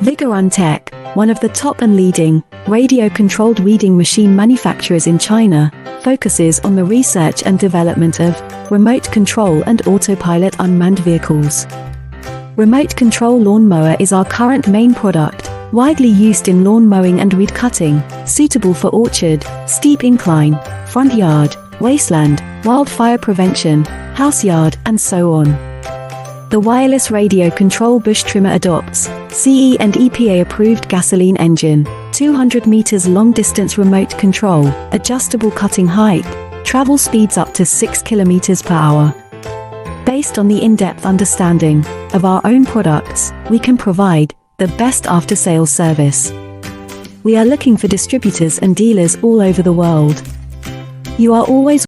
Vigorun-Tech, one of the top and leading radio-controlled weeding machine manufacturers in China, focuses on the research and development of remote control and autopilot unmanned vehicles. Remote control lawnmower is our current main product, widely used in lawn mowing and weed cutting, suitable for orchard, steep incline, front yard, wasteland, wildfire prevention, house yard, and so on. The wireless radio control bush trimmer adopts CE and EPA approved gasoline engine, 200 meters long distance remote control, adjustable cutting height, travel speeds up to 6 kilometers per hour. Based on the in-depth understanding of our own products, we can provide the best after-sales service. We are looking for distributors and dealers all over the world. You are always